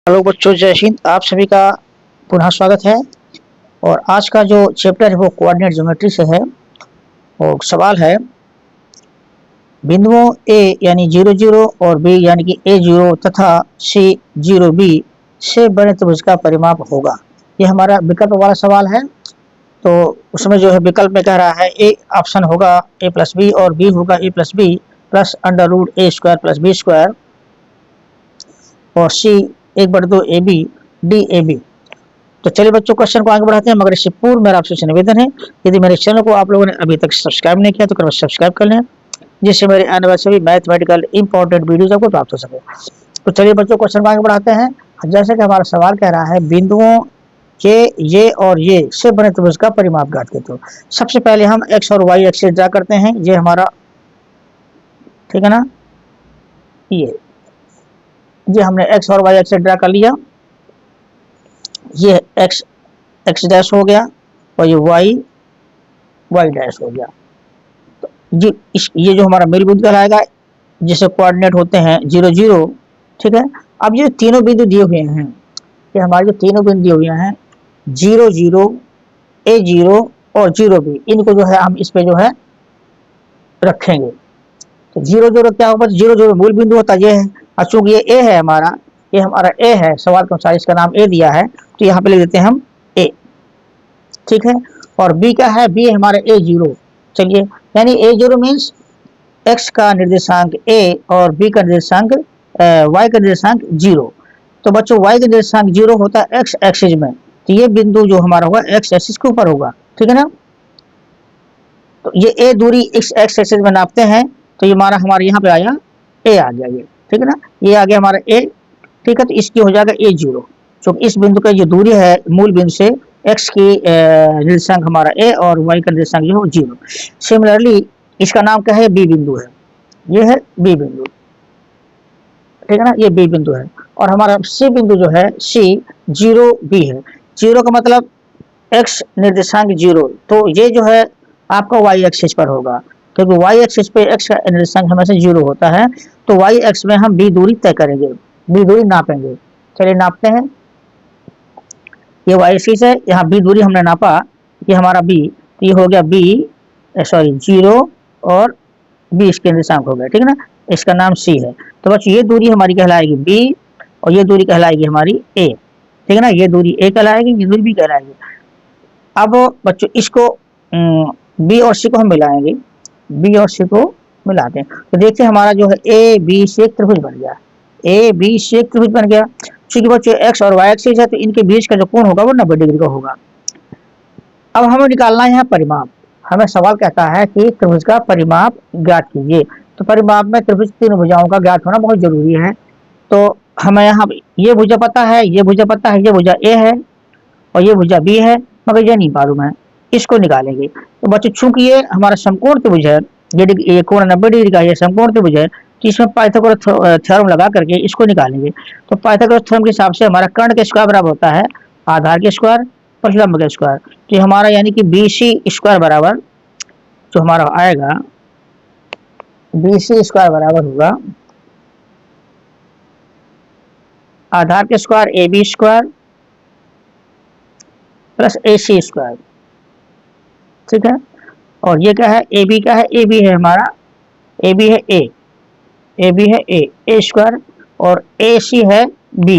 Hello बच्चों, जय हिंद। आप सभी का पुनः स्वागत है। और आज का जो चैप्टर है वो कोऑर्डिनेट ज्योमेट्री से है। और सवाल है, बिंदुओं ए यानी 0 0 और बी यानी कि A0 तथा C0 B से बने त्रिभुज का परिमाप होगा। ये हमारा विकल्प वाला सवाल है। तो उसमें जो है विकल्प में कह रहा है ए ऑप्शन होगा A+B और बी होगा A+B plus √A² plus B² और C 1/2 AB D AB। तो चलिए बच्चों, क्वेश्चन को आगे बढ़ाते हैं, मगर इससे पूर्व मेरा आपसे निवेदन है, यदि मेरे चैनल को आप लोगों ने अभी तक सब्सक्राइब नहीं किया तो कृपया सब्सक्राइब कर लें, जिससे मेरे आने वाले सभी मैथमेटिकल इंपॉर्टेंट वीडियोज आपको प्राप्त हो सके। तो चलिए बच्चों, क्वेश्चन को आगे बढ़ाते हैं। जैसे कि हमारा सवाल कह रहा है, बिंदुओं के ये और ये से बने त्रिभुज का परिमाप ज्ञात कीजिए। तो सबसे पहले हम एक्स और वाई एक्सिस ड्रा करते हैं। ये हमारा, ठीक है ना, ये हमने एक्स और वाई एक्सिस ड्रा कर लिया। ये एक्स एक्स डैश हो गया और ये वाई वाई डैश हो गया। तो ये जो हमारा मेल बिंदु कहलाएगा, जिसे कोऑर्डिनेट होते हैं 0 0। ठीक है। अब ये तीनों बिंदु दिए हुए हैं, ये हमारे जो तीनों बिंदु दिए हुए हैं 0 0 A0 और 0 B, इनको जो है हम इस पे जो है रखेंगे। तो 0 0 क्या होगा? 0 0 मूल बिंदु होता है, ये है। और चूंकि ये ए है हमारा, ये हमारा ए है, सवाल के अनुसार इसका नाम ए दिया है, तो यहाँ पे लिख देते हैं हम ए। ठीक है। और बी क्या है? बी हमारा A0। चलिए, यानी A0 मीन्स एक्स का निर्देशांक ए और बी का निर्देशांक वाई का निर्देशांक 0। तो बच्चों, वाई का निर्देशांक 0 होता है एक्स एक्सिस में, तो ये बिंदु जो हमारा होगा एक्स एक्सिस के ऊपर होगा। ठीक है ना। तो ये ए दूरी एक्स एक्सिस में नापते हैं, तो ये हमारे यहाँ पे आया ए आ गया ये। ठीक है ना, ये आ गया हमारा ए। ठीक है, तो इसकी हो जाएगा A0। तो इस बिंदु का जो दूरी है मूल बिंदु से एक्स की निर्देशांक हमारा ए और वाई का निर्देशांक जो है 0। सिमिलरली इसका नाम क्या है? बी बिंदु है। ये है बी बिंदु। ठीक है ना, ये बी बिंदु है। और हमारा सी बिंदु जो है C0 B है। 0 का मतलब एक्स निर्देशांक 0, तो ये जो है आपका वाई एक्सिस पर होगा, क्योंकि वाई एक्सिस पे एक्स का निर्देशांक हमेशा 0 होता है। तो वाई एक्स में हम बी दूरी तय करेंगे, बी दूरी नापेंगे। चलिए नापते हैं। ये वाई एक्सिस है, यहाँ बी दूरी हमने नापा, ये हमारा बी, तो ये हो गया बी सॉरी 0 और बी इसके निर्देशांक हो गया। ठीक है ना, इसका नाम सी है। तो बच्चों, ये दूरी हमारी कहलाएगी बी और ये दूरी कहलाएगी हमारी ए। ठीक है ना, ये दूरी ए कहलाएगी, ये दूरी बी कहलाएगी। अब बच्चों, इसको बी और सी को हम मिलाएंगे, बी और सी को मिलाते हैं, तो देखते हैं हमारा जो है ए बी सी एक त्रिभुज बन गया। ए बी सी एक त्रिभुज बन गया। चूंकि बच्चों एक्स और वाई एक्सिस है, तो इनके बीच का जो कोण होगा वो 90 डिग्री का होगा। अब हमें निकालना है यहाँ परिमाप। हमें सवाल कहता है कि त्रिभुज का परिमाप ज्ञात कीजिए। तो परिमाप में त्रिभुज तीन भुजाओं का ज्ञात होना बहुत जरूरी है। तो हमें यहाँ ये भुजा पता है, ये भुजा पता है, ये भुजा ए है और ये भुजा बी है, मगर ये नहीं मालूम है, इसको निकालेंगे। तो बच्चों, चूंकि ये हमारा समकोण त्रिभुज है, ये कोण 90 डिग्री का ये समकोण त्रिभुज है, तो इसमें पाइथागोरस थ्योरम लगा करके इसको निकालेंगे। तो पाइथागोरस थ्योरम के हिसाब से हमारा कर्ण के स्क्वायर बराबर होता है आधार के स्क्वायर प्लस लंब के स्क्वायर। तो हमारा यानी कि BC² बराबर जो हमारा आएगा, BC² बराबर होगा आधार के स्क्वायर AB² प्लस AC²। ठीक है। और ये क्या है? AB क्या है? AB है हमारा, AB है A, AB है A² और AC है B,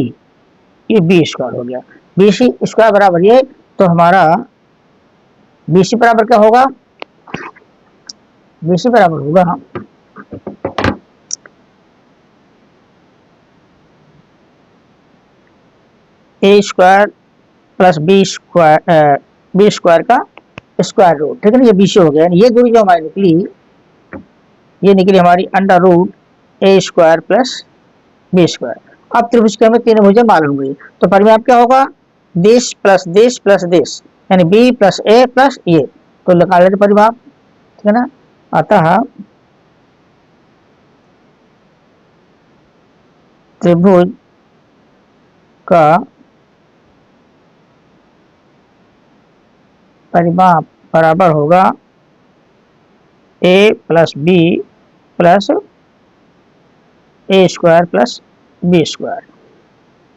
ये B² हो गया। BC² बराबर ये, तो हमारा BC बराबर क्या होगा? BC बराबर होगा A² प्लस B² का स्क्वायर रूट। ठीक है ना, ये BC हो गया। ये दूरी जो हमारी निकली, ये निकली हमारी √A² प्लस B²। अब त्रिभुज के हमें तीन भुजा मालूम हुई, तो परिमाप क्या होगा? देश प्लस देश प्लस देश, यानी B प्लस A प्लस ये, तो निकाल लेते परिमाप। ठीक है ना। अतः त्रिभुज का परिमाप बराबर होगा A plus B plus A² plus B²।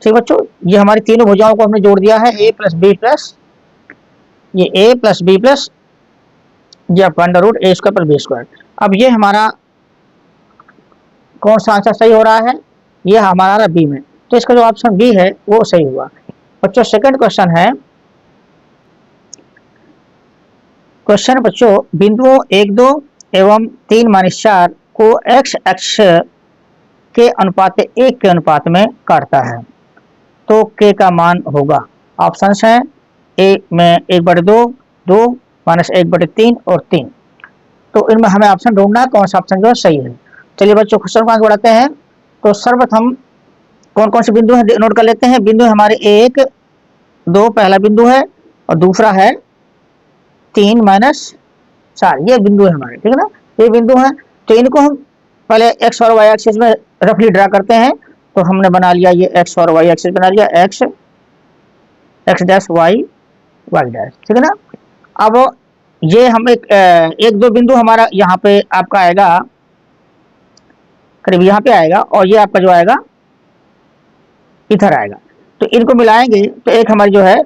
ठीक बच्चों, ये हमारी तीनों भुजाओं को हमने जोड़ दिया है, ए प्लस बी प्लस ये ए प्लस बी प्लस ये अंडर रूट ए स्क्वायर प्लस बी स्क्वायर। अब ये हमारा कौन सा आंसर सही हो रहा है, ये हमारा बी में, तो इसका जो ऑप्शन बी है वो सही हुआ। बच्चों सेकंड क्वेश्चन है, क्वेश्चन बच्चों बिंदुओं 1 2 एवं 3 माइनस 4 को एक्स अक्ष के अनुपात 1 के अनुपात में काटता है तो के का मान होगा। ऑप्शन है ए में 1/2, 2 माइनस 1/3 और 3। तो इनमें हमें ऑप्शन ढूंढना है कौन सा ऑप्शन जो सही है। चलिए बच्चों क्वेश्चन को आगे बढ़ाते हैं। तो सर्वप्रथम कौन कौन से बिंदु हैं नोट कर लेते हैं। बिंदु हमारे 1 2 पहला बिंदु है और दूसरा है 3 माइनस 4, ये बिंदु है हमारे, ठीक है ना, ये बिंदु है। तो इनको हम पहले एक्स और वाई एक्सिस में रफली ड्रा करते हैं। तो हमने बना लिया ये एक्स और वाई एक्सिस बना लिया, X X dash Y Y dash, ठीक है ना। अब ये हम एक दो बिंदु हमारा यहाँ पे आपका आएगा, करीब यहाँ पे आएगा, और ये आपका जो आएगा इधर आएगा। तो इनको मिलाएंगे तो एक हमारी जो है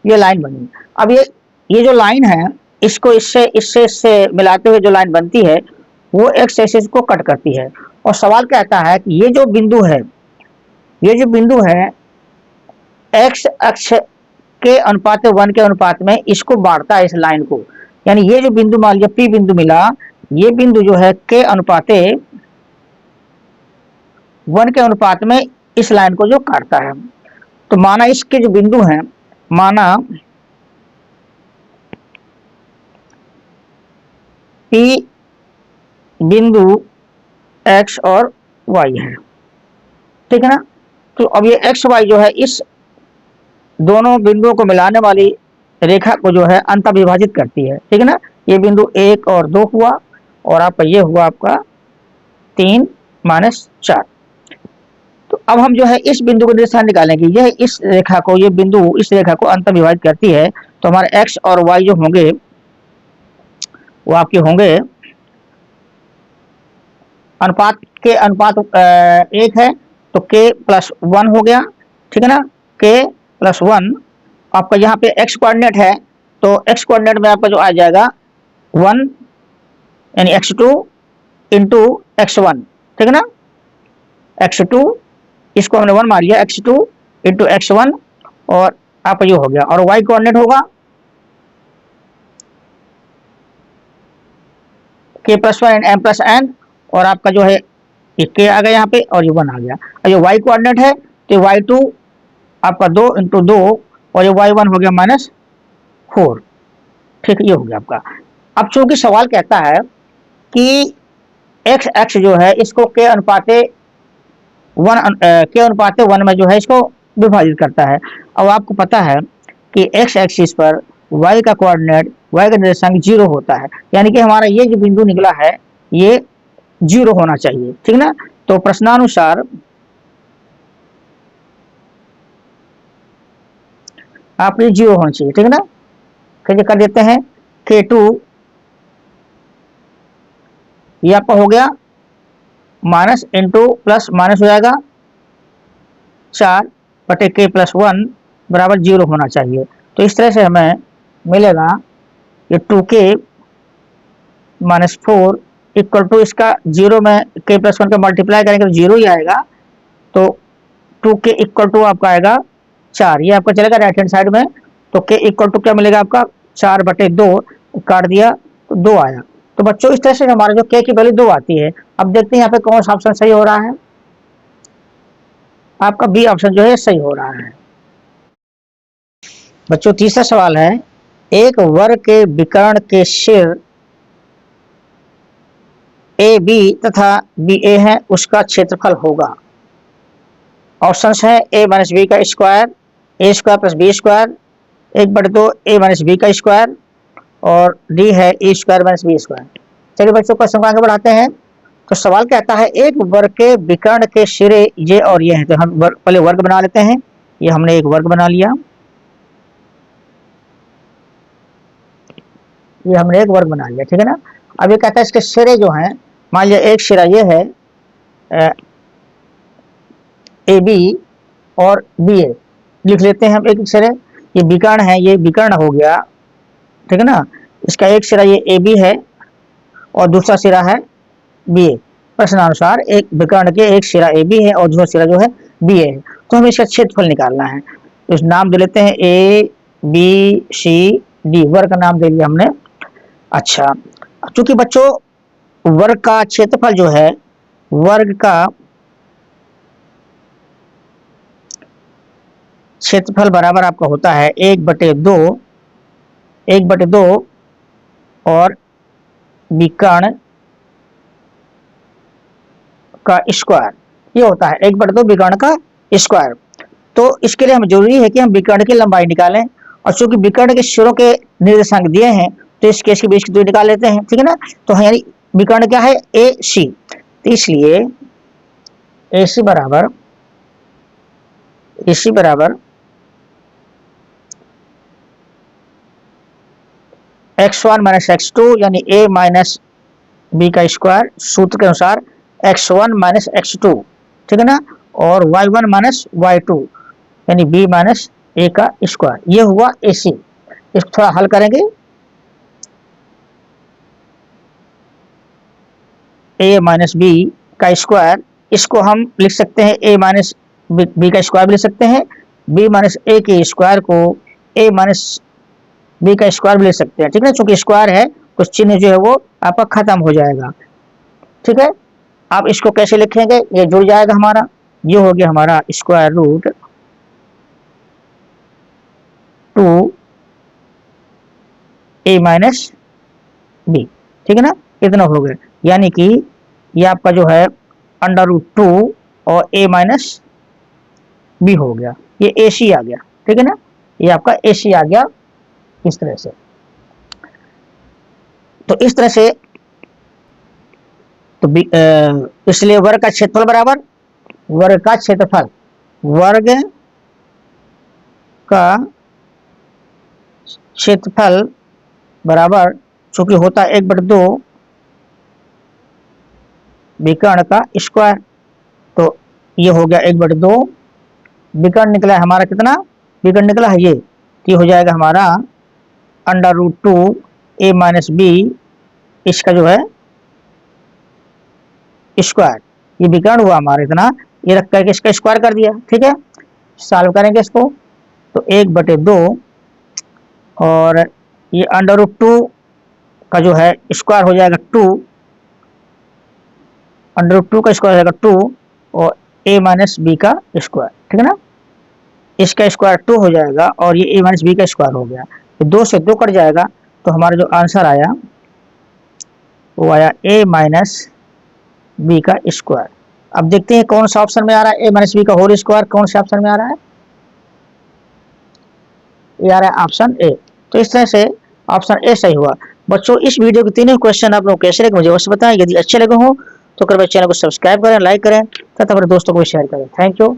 ये लाइन बनी। अब ये जो लाइन है इसको इससे मिलाते हुए जो लाइन बनती है वो एक्स एक्सिस को कट करती है। और सवाल कहता है कि ये जो बिंदु है एक्स अक्ष के अनुपात 1 के अनुपात में इसको बांटता है इस लाइन को। यानी ये जो बिंदु मान लिया पी बिंदु मिला, ये बिंदु जो है के अनुपात 1 के अनुपात में इस लाइन को जो काटता है। तो माना इसके जो बिंदु हैं, माना पी बिंदु एक्स और वाई है, ठीक है ना। तो अब ये एक्स वाई जो है इस दोनों बिंदुओं को मिलाने वाली रेखा को जो है अंत विभाजित करती है, ठीक है ना। ये बिंदु 1 और 2 हुआ और आपका ये हुआ आपका 3 माइनस 4। तो अब हम जो है इस बिंदु को निर्देशांक निकालेंगे, यह इस रेखा को, ये बिंदु इस रेखा को अंत विभाजित करती है। तो हमारे एक्स और वाई जो होंगे वो आपके होंगे अनुपात के अनुपात 1 है तो k प्लस 1 हो गया, ठीक है ना। k प्लस 1 आपका यहाँ पे x कोऑर्डिनेट है तो x कोऑर्डिनेट में आपका जो आ जाएगा 1 यानी x2 इंटू x1, ठीक है ना। x2 इसको हमने 1 मान लिया, x2 इंटू x1 और आपका ये हो गया। और y कोऑर्डिनेट होगा k plus 1 m plus n और आपका जो है ये k आ गया यहाँ पे और ये 1 आ गया। और ये y कोऑर्डिनेट है तो y2 आपका 2 इंटू 2 और ये y1 हो गया -4, ठीक, ये हो गया आपका। अब चूंकि सवाल कहता है कि x एक्स जो है इसको k अनुपात 1 में जो है इसको विभाजित करता है। अब आपको पता है कि x एक्सिस पर y का कोऑर्डिनेट, y का निर्देशांक 0 होता है, यानी कि हमारा ये जो बिंदु निकला है ये 0 होना चाहिए, ठीक ना। तो प्रश्नानुसार आप ये 0 होना चाहिए, ठीक है ना। फिर कर देते हैं k2 ये आपका हो गया माइनस इंटू प्लस माइनस हो जाएगा 4 बटे k प्लस 1 बराबर 0 होना चाहिए। तो इस तरह से हमें मिलेगा ये 2k माइनस 4 इक्वल टू इसका 0 में k प्लस 1 का मल्टीप्लाई करेंगे तो 0 ही आएगा। तो 2k इक्वल टू आपका आएगा 4, ये आपका चलेगा राइट हैंड साइड में। तो k इक्वल टू क्या मिलेगा आपका 4 बटे 2, काट दिया तो 2 आया। तो बच्चों इस तरह से हमारा जो k की वैल्यू 2 आती है। अब देखते हैं यहाँ पे कौन सा ऑप्शन सही हो रहा है। आपका बी ऑप्शन जो है सही हो रहा है। बच्चों तीसरा सवाल है, एक वर्ग के विकर्ण के सिर ए बी तथा बी ए है, उसका क्षेत्रफल होगा। ऑप्शंस है ए माइनस बी का स्क्वायर, ए स्क्वायर प्लस बी स्क्वायर, 1/2 ए माइनस बी का स्क्वायर और डी है ए स्क्वायर माइनस बी स्क्वायर। चलिए बच्चों क्वेश्चन को आगे बढ़ाते हैं। तो सवाल कहता है एक वर्ग के विकर्ण के सिरे ये और ये हैं। तो हम पहले वर्ग बना लेते हैं। ये हमने एक वर्ग बना लिया, ये हमने एक वर्ग बना लिया, ठीक है ना। अब ये कहता है इसके सिरे जो हैं, मान लिया एक सिरा ये है ए बी और बी ए लिख लेते हैं हम एक एक सिरे। ये विकर्ण है, ये विकर्ण हो गया, ठीक है ना। इसका एक सिरा ये ए बी है और दूसरा सिरा है बी ए। प्रश्नानुसार एक विकर्ण के एक सिरा ए बी है और दूसरा सिरा जो है बी ए है। तो हमें इसका क्षेत्रफल निकालना है। तो इस नाम दे लेते हैं ए बी सी डी, वर्ग का नाम दे लिया हमने। अच्छा, चूंकि बच्चों वर्ग का क्षेत्रफल जो है, वर्ग का क्षेत्रफल बराबर आपका होता है 1/2, 1/2 और विकर्ण का स्क्वायर, ये होता है 1/2 विकर्ण का स्क्वायर। तो इसके लिए हमें जरूरी है कि हम विकर्ण की लंबाई निकालें, और चूंकि विकर्ण के सिरों के निर्देशांक दिए हैं तो इस केस के बीच की दूरी निकाल लेते हैं, ठीक है ना। तो यानी विकर्ण क्या है, ए सी, तो इसलिए ए सी बराबर x1 माइनस x2 यानी a माइनस बी का स्क्वायर, सूत्र के अनुसार x1 माइनस x2, ठीक है ना, और y1 माइनस y2 यानी b माइनस a का स्क्वायर, ये हुआ AC। इसको थोड़ा हल करेंगे, a माइनस बी का स्क्वायर, इसको हम लिख सकते हैं a माइनस बी का स्क्वायर भी लिख सकते हैं, b माइनस a के स्क्वायर को a माइनस बी का स्क्वायर भी ले सकते हैं, ठीक है। चूंकि स्क्वायर है कुछ चिन्ह जो है वो आपका खत्म हो जाएगा, ठीक है। आप इसको कैसे लिखेंगे, ये जुड़ जाएगा हमारा, ये हो गया हमारा square root 2 a minus B, ठीक है ना, इतना हो गया। यानी कि ये आपका जो है √2 और a माइनस बी हो गया, ये AC आ गया, ठीक है ना, ये आपका AC आ गया इस तरह से। तो इस तरह से तो इसलिए वर्ग का क्षेत्रफल बराबर वर्ग का क्षेत्रफल, वर्ग का क्षेत्रफल बराबर, चूंकि होता है 1/2 विकर्ण का स्क्वायर, तो ये हो गया 1/2, विकर्ण निकला है हमारा कितना, विकर्ण निकला है ये हो जाएगा हमारा √2 a माइनस बी, इसका जो है स्क्वायर, ये विकर्ण हुआ हमारा इतना, ये रख करके इसका स्क्वायर कर दिया, ठीक है। सॉल्व करेंगे इसको, तो 1/2 और ये √2 का जो है स्क्वायर हो जाएगा 2, √2 का स्क्वायर हो जाएगा 2 और a माइनस बी का स्क्वायर, ठीक है ना, इसका स्क्वायर 2 हो जाएगा और ये a माइनस बी का स्क्वायर हो गया, तो 2 से 2 कट जाएगा, तो हमारा जो आंसर आया वो आया a माइनस बी का स्क्वायर। अब देखते हैं कौन सा ऑप्शन में आ रहा है, a माइनस बी का होल स्क्वायर कौन से ऑप्शन में आ रहा है, ये आ रहा है ऑप्शन ए। तो इस तरह से ऑप्शन ए सही हुआ। बच्चों इस वीडियो के तीनों क्वेश्चन आप लोग कैसे लगे मुझे अवश्य बताएं, यदि अच्छे लगे हो तो कृपया चैनल को सब्सक्राइब करें, लाइक करें तथा अपने दोस्तों को शेयर करें। Thank you.